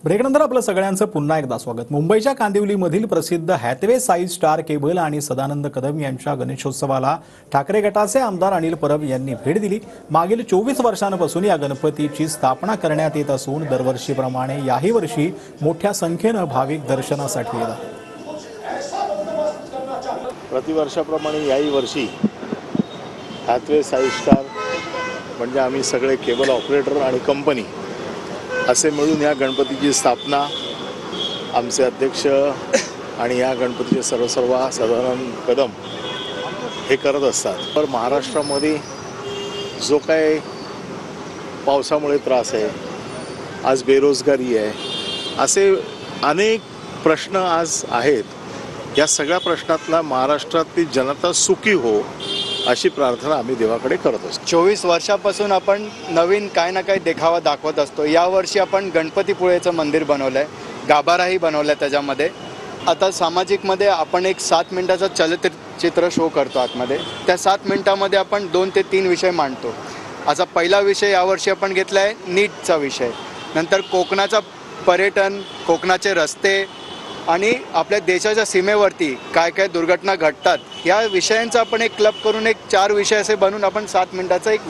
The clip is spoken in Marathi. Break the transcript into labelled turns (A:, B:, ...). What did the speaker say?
A: ब्रेकनंतर आपलं सगळ्यांचं पुन्हा एकदा स्वागत। मुंबईच्या कांदिवलीमधील प्रसिद्ध हॅथवे साई स्टार केबल आणि सदानंद कदम यांच्या गणेशोत्सवाला ठाकरे गटाचे आमदार अनिल परब यांनी भेट दिली। मागील 24 वर्षांपासून या गणपतीची स्थापना करण्यात येत असून दरवर्षीप्रमाणे याही वर्षी मोठ्या संख्येने भाविक दर्शनासाठी येतात।
B: प्रतिवर्षाप्रमाणे याही वर्षी हॅथवे साई स्टार म्हणजे आम्ही सगळे केबल ऑपरेटर आणि कंपनी असे मिळून या गणपतीची स्थापना आमचे अध्यक्ष आणि या गणपतीचे सर्वसर्वा सदानंद कदम हे करत असतात। तर महाराष्ट्रामध्ये जो काय पावसामुळे त्रास आहे, आज बेरोजगारी आहे, असे अनेक प्रश्न आज आहेत। या सगळ्या प्रश्नातला महाराष्ट्रातली जनता सुखी हो अशी प्रार्थना आम्ही देवाकडे करत असतो।
C: 24 वर्षापासून आपण नवीन काय ना काय देखावा दाखवत असतो। यावर्षी आपण गणपतीपुळेचं मंदिर बनवलं आहे, गाभाराही बनवला आहे। त्याच्यामध्ये आता सामाजिकमध्ये आपण एक 7 मिनिटाचा चलचित्र शो करतो आतमध्ये। त्या 7 मिनिटामध्ये आपण 2 ते 3 विषय मांडतो। असा पहिला विषय यावर्षी आपण घेतला आहे नीटचा विषय, नंतर कोकणाचा पर्यटन, कोकणाचे रस्ते आणि आपल्या देशाच्या सीमेवरती काय काय दुर्घटना घडतात या विषयांचा आपण एक क्लब करून एक 4 विषय असे बनवून आपण 7 मिनिटाचा एक